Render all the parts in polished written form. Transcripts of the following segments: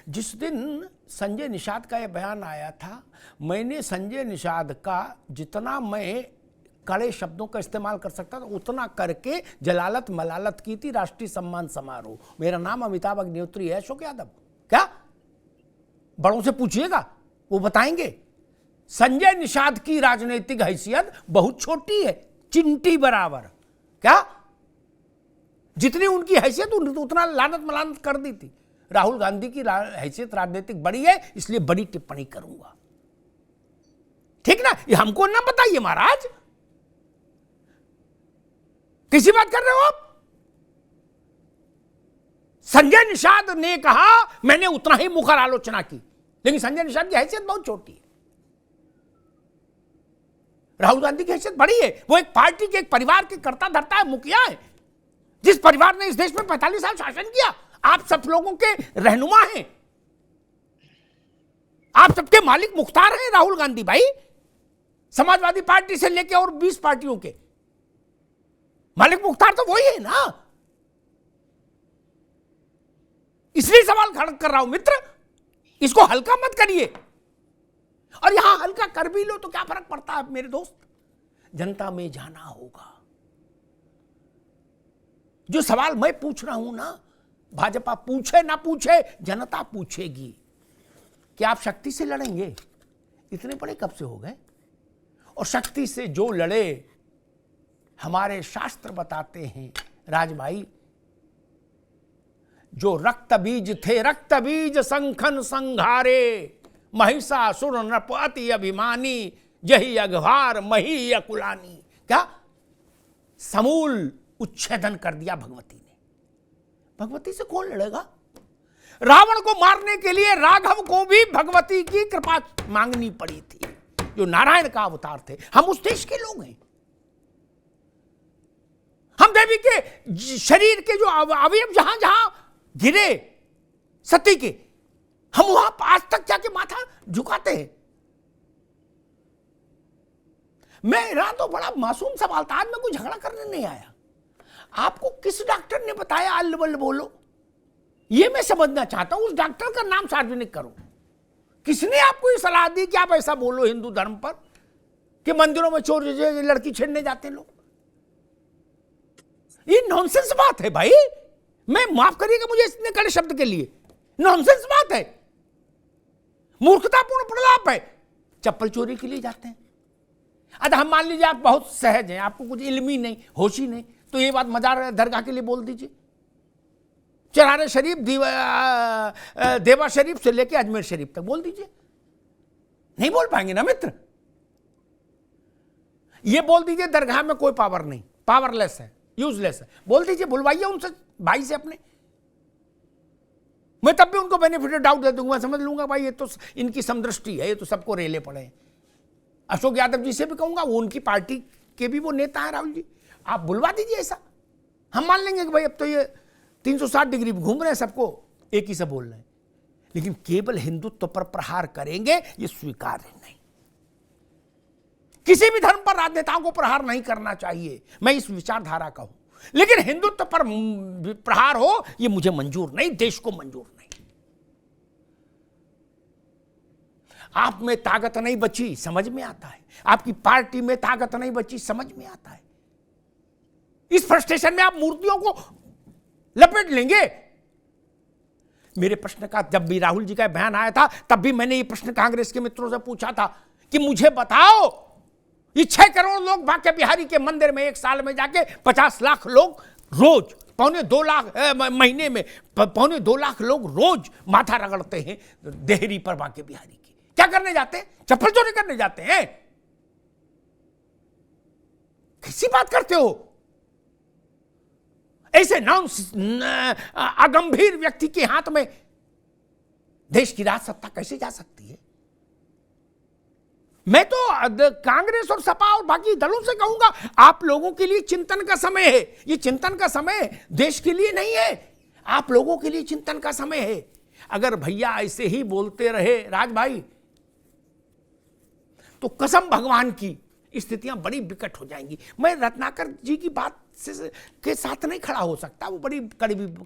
जिस दिन संजय निषाद का यह बयान आया था, मैंने संजय निषाद का जितना मैं कड़े शब्दों का इस्तेमाल कर सकता था उतना करके जलालत मलालत की थी राष्ट्रीय सम्मान समारोह। मेरा नाम अमिताभ अग्निहोत्री है, अशोक यादव। क्या बड़ों से पूछिएगा, वो बताएंगे। संजय निषाद की राजनीतिक हैसियत बहुत छोटी है, चिंटी बराबर। क्या जितनी उनकी हैसियत उतना लानत मलानत कर दी थी। राहुल गांधी की हैसियत राजनीतिक बड़ी है, इसलिए बड़ी टिप्पणी करूंगा, ठीक ना। ये हमको ना बताइए महाराज, किसी बात कर रहे हो आप। संजय निषाद ने कहा मैंने उतना ही मुखर आलोचना की, लेकिन संजय निषाद की हैसियत बहुत छोटी है। राहुल गांधी की हैसियत बड़ी है, वो एक पार्टी के एक परिवार के कर्ता धर्ता है, मुखिया है, जिस परिवार ने इस देश में 45 साल शासन किया। आप सब लोगों के रहनुमा हैं, आप सबके मालिक मुख्तार हैं राहुल गांधी भाई। समाजवादी पार्टी से लेकर और 20 पार्टियों के मालिक मुख्तार तो वही है ना। इसलिए सवाल खड़ा कर रहा हूं मित्र, इसको हल्का मत करिए। और यहां हल्का कर भी लो तो क्या फर्क पड़ता है मेरे दोस्त। जनता में जाना होगा। जो सवाल मैं पूछ रहा हूं ना, भाजपा पूछे ना पूछे, जनता पूछेगी कि आप शक्ति से लड़ेंगे। इतने बड़े कब से हो गए। और शक्ति से जो लड़े, हमारे शास्त्र बताते हैं राजभाई, जो रक्त बीज थे रक्त बीज संखन संघारे, महिषासुर नृप अति अभिमानी, जही अघवार मही अकुलानी। क्या समूल उच्छेदन कर दिया भगवती ने। भगवती से कौन लड़ेगा। रावण को मारने के लिए राघव को भी भगवती की कृपा मांगनी पड़ी थी, जो नारायण का अवतार थे। हम उस देश के लोग हैं। हम देवी के शरीर के जो अवयव जहां जहां गिरे सती के, हम वहां आज तक जाके माथा झुकाते हैं। मेरा तो बड़ा मासूम सवाल था, आज मैं कोई झगड़ा करने नहीं आया। आपको किस डॉक्टर ने बताया अल्लबल बोलो, यह मैं समझना चाहता हूं। उस डॉक्टर का नाम सार्वजनिक करो। किसने आपको ये सलाह दी कि आप ऐसा बोलो हिंदू धर्म पर, कि मंदिरों में चोर लड़की छेड़ने जाते लोग। ये नॉनसेंस बात है भाई। मैं माफ करिएगा मुझे इतने कड़े शब्द के लिए, नॉनसेंस बात है, मूर्खतापूर्ण प्रलाप है। चप्पल चोरी के लिए जाते हैं। अच्छा हम मान लीजिए आप बहुत सहज हैं, आपको कुछ इल्म ही नहीं, होश ही नहीं, तो ये बात मजार दरगाह के लिए बोल दीजिए। चरारे शरीफ, देवा शरीफ से लेके अजमेर शरीफ तक बोल दीजिए। नहीं बोल पाएंगे ना मित्र। ये बोल दीजिए दरगाह में कोई पावर नहीं, पावरलेस है, यूजलेस है, बोल दीजिए, बुलवाइए उनसे, भाई से अपने। मैं तब भी उनको बेनिफिट डाउट दे दूंगा, समझ लूंगा भाई ये तो इनकी समदृष्टि है, ये तो सबको रेले पड़े हैं। अशोक यादव जी से भी कहूंगा, वो उनकी पार्टी के भी वो नेता है राहुल जी, आप बुलवा दीजिए ऐसा। हम मान लेंगे कि भाई अब तो ये 360 डिग्री घूम रहे हैं, सबको एक ही से बोल रहे हैं। लेकिन केवल हिंदुत्व पर प्रहार करेंगे ये स्वीकार्य नहीं। किसी भी धर्म पर राजनेताओं को प्रहार नहीं करना चाहिए, मैं इस विचारधारा का हूं। लेकिन हिंदुत्व पर प्रहार हो ये मुझे मंजूर नहीं, देश को मंजूर नहीं। आप में ताकत नहीं बची, समझ में आता है। आपकी पार्टी में ताकत नहीं बची, समझ में आता है। इस फ्रस्ट्रेशन में आप मूर्तियों को लपेट लेंगे। मेरे प्रश्न का जब भी राहुल जी का बयान आया था, तब भी मैंने ये प्रश्न कांग्रेस के मित्रों से पूछा था कि मुझे बताओ, ये 6 करोड़ लोग बांके बिहारी के मंदिर में एक साल में जाके 50 लाख लोग रोज, पौने 2 लाख महीने में पौने 2 लाख लोग रोज माथा रगड़ते हैं देहरी पर बांके बिहारी की। क्या करने जाते हैं? चप्पल चोरी करने जाते हैं। कैसी बात करते हो? ऐसे अगंभीर व्यक्ति के हाथ में देश की राज सत्ता कैसे जा सकती है? मैं तो कांग्रेस और सपा और बाकी दलों से कहूंगा, आप लोगों के लिए चिंतन का समय है। ये चिंतन का समय देश के लिए नहीं है, आप लोगों के लिए चिंतन का समय है। अगर भैया ऐसे ही बोलते रहे राज भाई, तो कसम भगवान की स्थितियां बड़ी विकट हो जाएंगी। मैं रत्नाकर जी की बात के साथ नहीं खड़ा हो सकता, वो बड़ी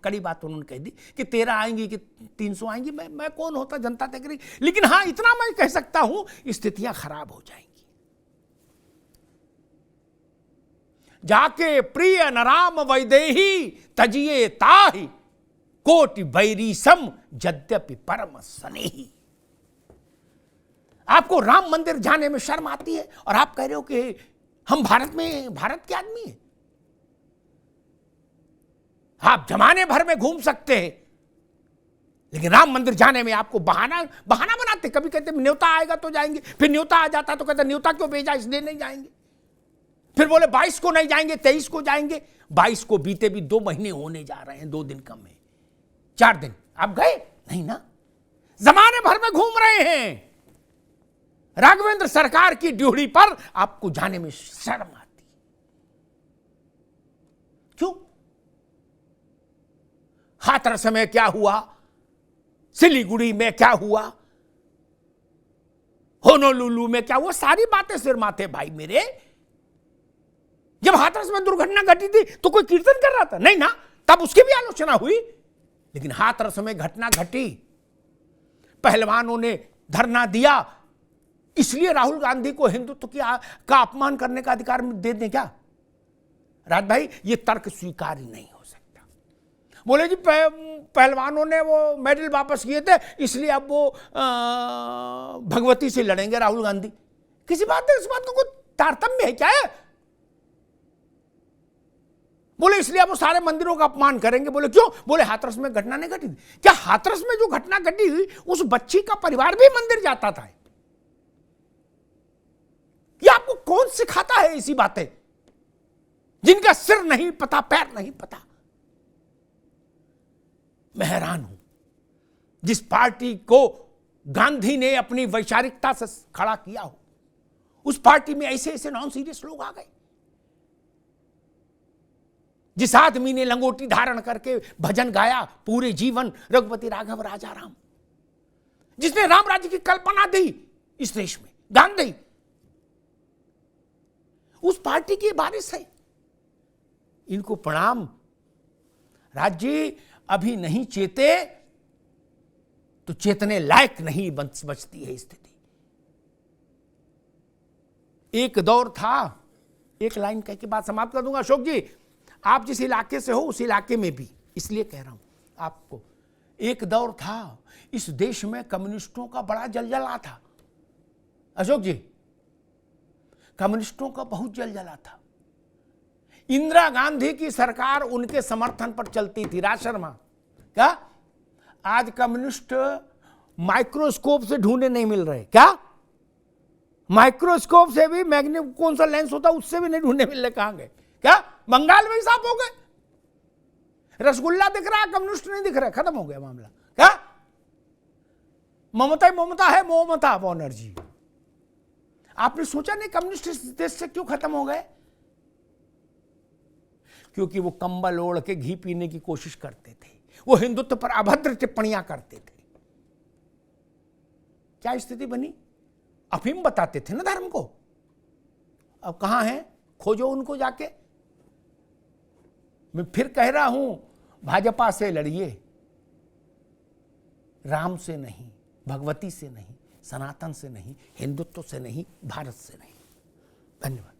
कड़ी बात उन्होंने कह दी कि 13 आएंगी कि 300 आएंगी। मैं कौन होता, जनता तय करेगी। लेकिन हाँ, इतना मैं कह सकता हूं, स्थितियां खराब हो जाएंगी। जाके प्रिय नराम वैदेही तजिए ताहि कोटि बैरी सम यद्यपि परम स्नेही। आपको राम मंदिर जाने में शर्म आती है और आप कह रहे हो कि हम भारत के आदमी हैं। आप जमाने भर में घूम सकते हैं, लेकिन राम मंदिर जाने में आपको बहाना बनाते। कभी कहते न्योता आएगा तो जाएंगे, फिर न्योता आ जाता तो कहते न्योता क्यों भेजा, इसलिए नहीं जाएंगे। फिर बोले 22 को नहीं जाएंगे, 23 को जाएंगे। 22 को बीते भी 2 महीने होने जा रहे हैं, 2 दिन कम है, 4 दिन। आप गए नहीं ना, जमाने भर में घूम रहे हैं। राघवेंद्र सरकार की ड्यूटी पर आपको जाने में शर्म आती। क्यों? हाथरस में क्या हुआ, सिलीगुड़ी में क्या हुआ, होनोलुलु में क्या हुआ, सारी बातें सिर माथे भाई मेरे। जब हाथरस में दुर्घटना घटी थी तो कोई कीर्तन कर रहा था? नहीं ना, तब उसकी भी आलोचना हुई। लेकिन हाथरस में घटना घटी, पहलवानों ने धरना दिया, इसलिए राहुल गांधी को हिंदुत्व का अपमान करने का अधिकार दे दें क्या? राज भाई, ये तर्क स्वीकार्य नहीं हो सकता। बोले जी पहलवानों ने वो मेडल वापस किए थे, इसलिए अब वो भगवती से लड़ेंगे राहुल गांधी। किसी बात है, इस बात का कोई तारतम्य है क्या है? बोले इसलिए अब वो सारे मंदिरों का अपमान करेंगे। बोले क्यों? बोले हाथरस में घटना नहीं घटी। क्या हाथरस में जो घटना घटी हुई, उस बच्ची का परिवार भी मंदिर जाता था? ये आपको कौन सिखाता है ऐसी बातें, जिनका सिर नहीं पता, पैर नहीं पता? मैं हैरान हूं, जिस पार्टी को गांधी ने अपनी वैचारिकता से खड़ा किया हो, उस पार्टी में ऐसे ऐसे नॉन सीरियस लोग आ गए। जिस आदमी ने लंगोटी धारण करके भजन गाया पूरे जीवन, रघुपति राघव राजा राम, जिसने राम राज्य की कल्पना दी इस देश में, गांधी, उस पार्टी की बारिश है। इनको प्रणाम। राज्य अभी नहीं चेते तो चेतने लायक नहीं बचती है स्थिति। एक दौर था, एक लाइन कह के बात समाप्त कर दूंगा। अशोक जी, आप जिस इलाके से हो उस इलाके में भी, इसलिए कह रहा हूं आपको, एक दौर था इस देश में कम्युनिस्टों का बड़ा जलजला था। अशोक जी, कम्युनिस्टों का बहुत जलजला था। इंदिरा गांधी की सरकार उनके समर्थन पर चलती थी। राज शर्मा, क्या आज कम्युनिस्ट माइक्रोस्कोप से ढूंढे नहीं मिल रहे? क्या माइक्रोस्कोप से भी, मैग्नेट कौन सा लेंस होता उससे भी नहीं ढूंढने मिल रहे? कहां गए? क्या बंगाल में साफ हो गए? रसगुल्ला दिख रहा, कम्युनिस्ट नहीं दिख रहा, खत्म हो गया मामला। क्या ममता ही ममता है, ममता बनर्जी। आपने सोचा नहीं कम्युनिस्ट इस देश से क्यों खत्म हो गए? क्योंकि वो कंबल ओढ़ के घी पीने की कोशिश करते थे, वो हिंदुत्व पर अभद्र टिप्पणियां करते थे। क्या स्थिति बनी? अफीम बताते थे ना धर्म को। अब कहां है? खोजो उनको जाके। मैं फिर कह रहा हूं, भाजपा से लड़िए, राम से नहीं, भगवती से नहीं, सनातन से नहीं, हिंदुत्व से नहीं, भारत से नहीं। धन्यवाद।